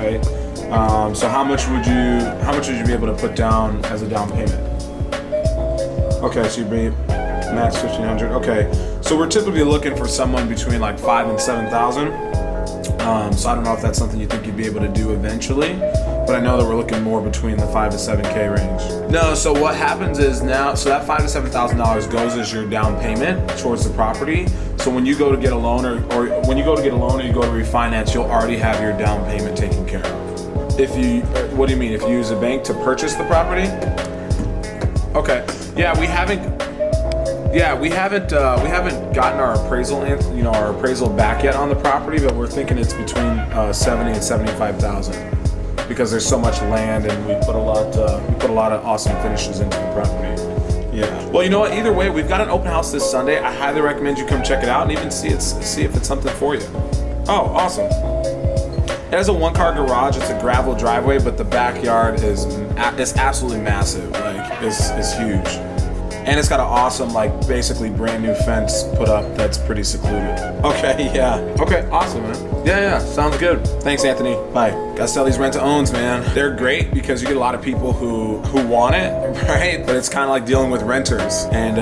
right? So how much would you be able to put down as a down payment? Okay, so you'd be max 1,500. Okay, so we're typically looking for someone between like 5,000 and 7,000. So I don't know if that's something you think you'd be able to do eventually, but I know that we're looking more between the 5 to 7K range. No, so what happens is now, so that $5,000 to $7,000 goes as your down payment towards the property. So when you go to get a loan or when you go to get a loan or you go to refinance, you'll already have your down payment taken care of. If you, what do you mean? If you use a bank to purchase the property? Okay, yeah, we haven't gotten our appraisal back yet on the property, but we're thinking it's between 70 and 75,000 because there's so much land and we put a lot of awesome finishes into the property. Yeah. Well, you know what? Either way, we've got an open house this Sunday. I highly recommend you come check it out and even see if it's something for you. Oh, awesome. It has a 1-car garage. It's a gravel driveway, but the backyard is absolutely massive. Like, it's huge. And it's got an awesome, like, basically brand new fence put up that's pretty secluded. Okay, yeah. Okay, awesome, man. Yeah, sounds good. Thanks, Anthony. Bye. Gotta sell these rent-to-owns, man. They're great because you get a lot of people who want it, right? But it's kind of like dealing with renters. And,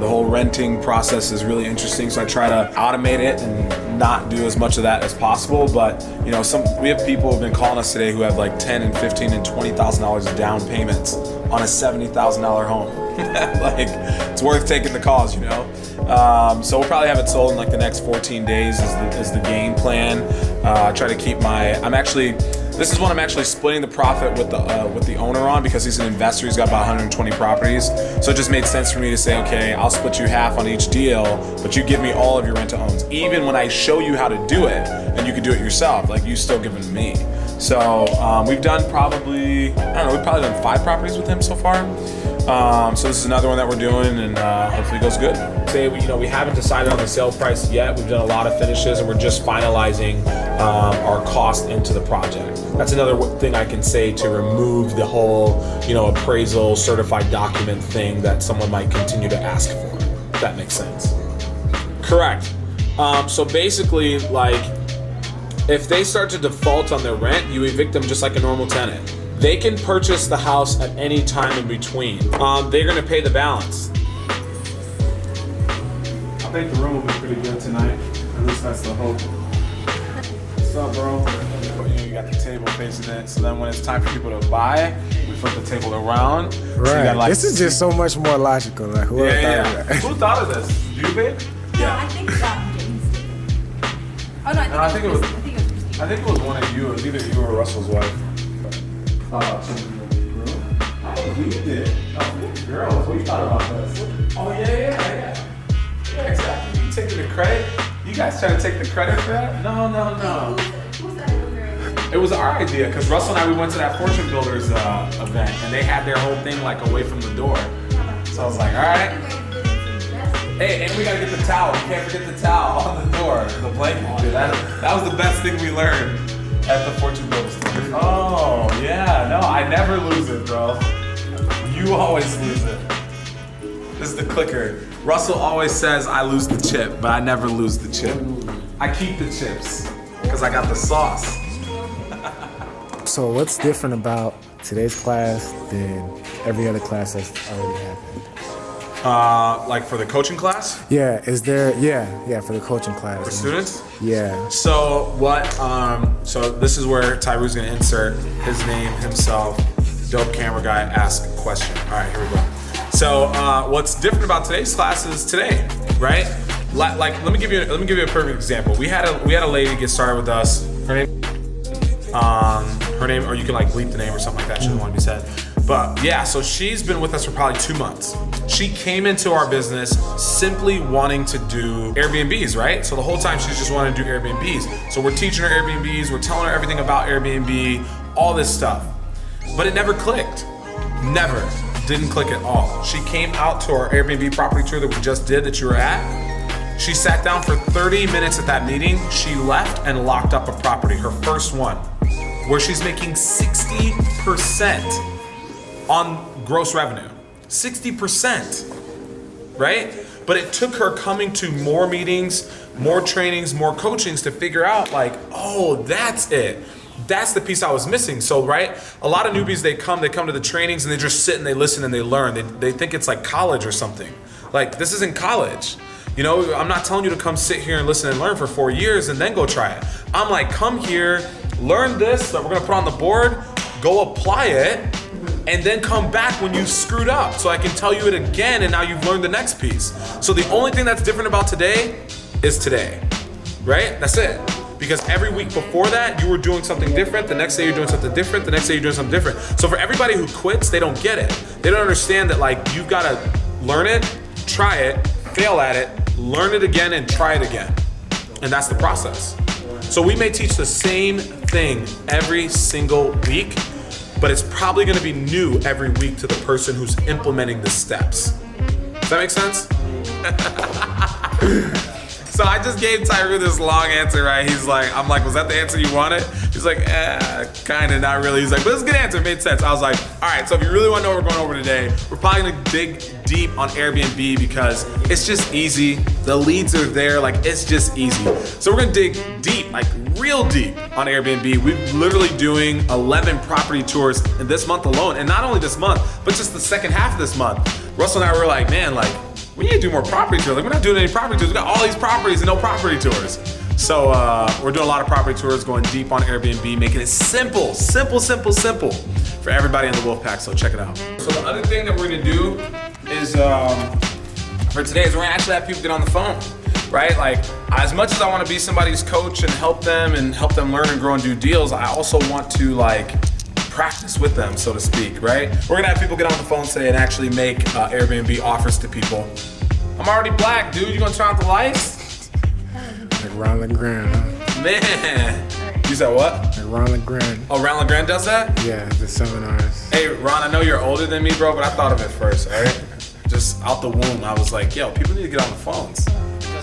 the whole renting process is really interesting. So I try to automate it and not do as much of that as possible. But, we have people who've been calling us today who have like $10,000 and $15,000 and $20,000 down payments on a $70,000 home. Like, it's worth taking the calls, So we'll probably have it sold in like the next 14 days is the game plan. Try to keep this is one I'm actually splitting the profit with the owner on because he's an investor. He's got about 120 properties. So it just made sense for me to say, okay, I'll split you half on each deal, but you give me all of your rent-to-owns. Even when I show you how to do it and you can do it yourself, like you still give it to me. So we've done we've probably done 5 properties with him so far. So this is another one that we're doing and hopefully it goes good. We haven't decided on the sale price yet. We've done a lot of finishes and we're just finalizing our cost into the project. That's another thing I can say to remove the whole, appraisal certified document thing that someone might continue to ask for. If that makes sense. Correct. So basically, like, if they start to default on their rent, you evict them just like a normal tenant. They can purchase the house at any time in between. They're gonna pay the balance. I think the room will be pretty good tonight. At least that's the hope. What's up, bro? You got the table facing it, so then when it's time for people to buy, we flip the table around. Right. So you got, like, this is just so much more logical. Like, who thought of that? Who thought of this? You, babe? Yeah. I think James did. Oh no, I think it was one of you. It was either you or Russell's wife. We did. Oh, girls, what you thought about this? Oh, yeah. Yeah, exactly. You taking the credit? You guys trying to take the credit for that? No. Who's that? It was our idea, because Russell and I, we went to that Fortune Builders event, and they had their whole thing, like, away from the door. So I was like, all right. Hey, and we gotta get the towel. You can't forget the towel on the door, the blanket. Dude, that was the best thing we learned at the Fortune Builders. Oh, yeah. No, I never lose it, bro. You always lose it. This is the clicker. Russell always says I lose the chip, but I never lose the chip. I keep the chips because I got the sauce. So what's different about today's class than every other class that's already happened? Like for the coaching class? Yeah, for the coaching class. For students? Yeah. So so this is where Tyru's gonna insert his name himself. Dope camera guy, ask a question. All right, here we go. So what's different about today's class is today, right? Like let me give you a perfect example. We had a lady get started with us. Her name, or you can like bleep the name or something like that. She doesn't want to be said. But yeah, so she's been with us for probably 2 months. She came into our business simply wanting to do Airbnbs, right? So the whole time she's just wanting to do Airbnbs. So we're teaching her Airbnbs, we're telling her everything about Airbnb, all this stuff. But it never clicked. Never. Didn't click at all. She came out to our Airbnb property tour that we just did that you were at. She sat down for 30 minutes at that meeting. She left and locked up a property, her first one, where she's making 60% on gross revenue. 60%, right? But it took her coming to more meetings, more trainings, more coachings to figure out like, oh, that's it. That's the piece I was missing. So, right, a lot of newbies, they come to the trainings and they just sit and they listen and they learn. They think it's like college or something. Like, this isn't college. You know, I'm not telling you to come sit here and listen and learn for 4 years and then go try it. I'm like, come here, learn this that we're gonna put on the board, go apply it, and then come back when you screwed up so I can tell you it again and now you've learned the next piece. So the only thing that's different about today is today, right? That's it. Because every week before that, you were doing something different. The next day you're doing something different. The next day you're doing something different. So for everybody who quits, they don't get it. They don't understand that, like, you've gotta learn it, try it, fail at it, learn it again and try it again. And that's the process. So we may teach the same thing every single week, but it's probably gonna be new every week to the person who's implementing the steps. Does that make sense? So I just gave Tyru this long answer, right? He's like, I'm like, was that the answer you wanted? He's like, kinda, not really. He's like, but it's a good answer, it made sense. I was like, all right, so if you really wanna know what we're going over today, we're probably gonna dig deep on Airbnb because it's just easy. The leads are there, like, it's just easy. So we're gonna dig deep, like real deep on Airbnb. We're literally doing 11 property tours in this month alone. And not only this month, but just the second half of this month. Russell and I were like, man, like, we need to do more property tours. Like, we're not doing any property tours. We got all these properties and no property tours. So we're doing a lot of property tours, going deep on Airbnb, making it simple for everybody in the Wolfpack. So check it out. So the other thing that we're gonna do is, for today, is we're gonna actually have people get on the phone, right? Like, as much as I wanna be somebody's coach and help them learn and grow and do deals, I also want to, like, practice with them, so to speak, right? We're gonna have people get on the phone today and actually make Airbnb offers to people. I'm already black, dude. You gonna turn out the lights? Like Ron LeGrand, huh? Man. You said what? Like Ron LeGrand. Oh, Ron LeGrand does that? Yeah, the seminars. Hey, Ron, I know you're older than me, bro, but I thought of it first, all right? Just out the womb, I was like, yo, people need to get on the phones.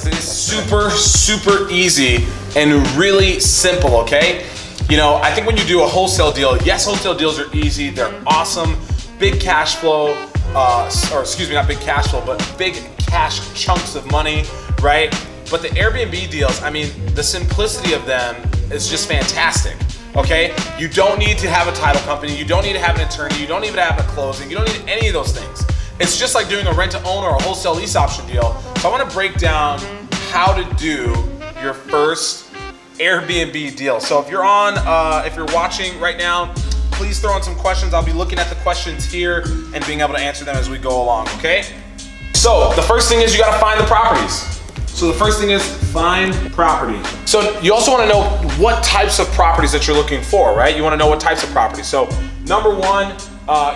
It is super easy and really simple, okay? You know, I think when you do a wholesale deal, yes, wholesale deals are easy, they're awesome, big cash flow, or excuse me, not big cash flow, but big cash chunks of money, right? But the Airbnb deals, I mean, the simplicity of them is just fantastic, okay? You don't need to have a title company, you don't need to have an attorney, you don't even have a closing, you don't need any of those things. It's just like doing a rent-to-own or a wholesale lease option deal. So I wanna break down how to do your first Airbnb deal. So if you're if you're watching right now, please throw in some questions. I'll be looking at the questions here and being able to answer them as we go along, okay? So the first thing is you gotta find the properties. So the first thing is find property. So you also wanna know what types of properties that you're looking for, right? You wanna know what types of properties. So number one,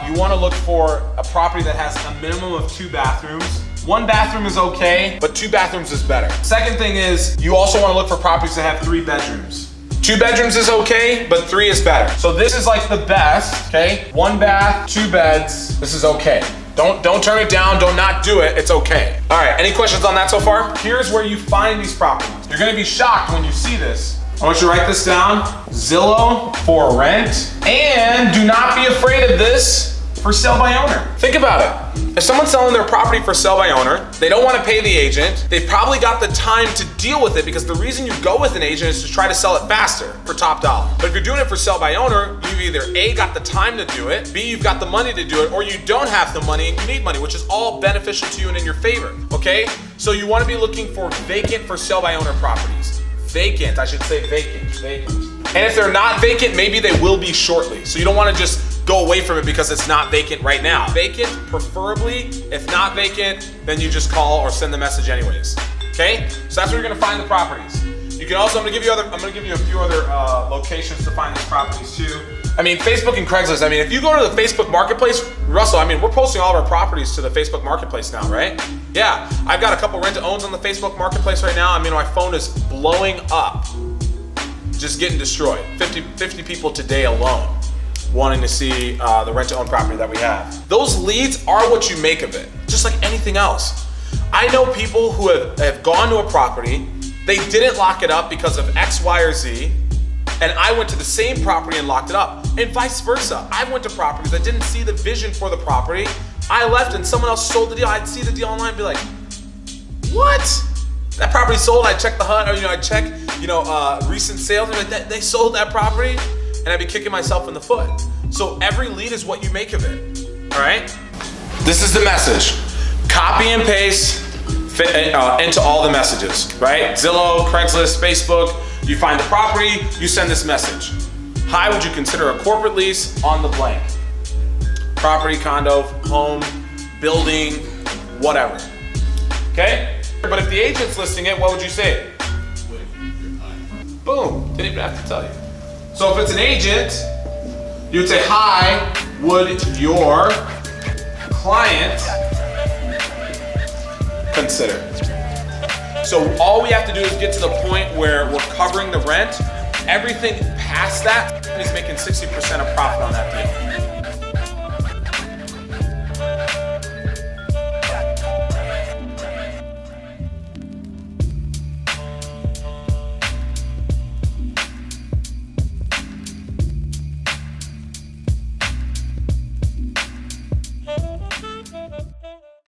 you wanna look for a property that has a minimum of 2 bathrooms. 1 bathroom is okay, but 2 bathrooms is better. Second thing is, you also wanna look for properties that have 3 bedrooms. 2 bedrooms is okay, but 3 is better. So this is like the best, okay? 1 bath, 2 beds, this is okay. Don't turn it down, don't not do it, it's okay. All right, any questions on that so far? Here's where you find these properties. You're gonna be shocked when you see this. I want you to write this down. Zillow for rent, and do not be afraid of this for sale by owner. Think about it. If someone's selling their property for sale by owner, they don't want to pay the agent, they've probably got the time to deal with it because the reason you go with an agent is to try to sell it faster for top dollar. But if you're doing it for sale by owner, you've either A, got the time to do it, B, you've got the money to do it, or you don't have the money and you need money, which is all beneficial to you and in your favor, okay? So you want to be looking for vacant for sale by owner properties. Vacant, I should say vacant. And if they're not vacant, maybe they will be shortly. So you don't want to just go away from it because it's not vacant right now. Vacant, preferably. If not vacant, then you just call or send the message anyways. Okay? So that's where you're gonna find the properties. You can also, I'm gonna give you a few other locations to find these properties too. I mean, Facebook and Craigslist. I mean, if you go to the Facebook Marketplace, Russell, I mean, we're posting all of our properties to the Facebook Marketplace now, right? Yeah, I've got a couple rent-to-owns on the Facebook Marketplace right now. I mean, my phone is blowing up, just getting destroyed. 50 people today alone wanting to see the rent-to-own property that we have. Those leads are what you make of it, just like anything else. I know people who have gone to a property, they didn't lock it up because of X, Y, or Z, and I went to the same property and locked it up, and vice versa. I went to properties that didn't see the vision for the property. I left and someone else sold the deal. I'd see the deal online and be like, what? That property sold. I checked the HUD, or I'd check, recent sales, and like, they sold that property. and I'd be kicking myself in the foot. So every lead is what you make of it, all right? This is the message. Copy and paste into all the messages, right? Zillow, Craigslist, Facebook, you find the property, you send this message. Hi, would you consider a corporate lease on the blank? Property, condo, home, building, whatever, okay? But if the agent's listing it, what would you say? Boom, didn't even have to tell you. So if it's an agent, you would say, hi, would your client consider? So all we have to do is get to the point where we're covering the rent. Everything past that is making 60% of profit on that deal.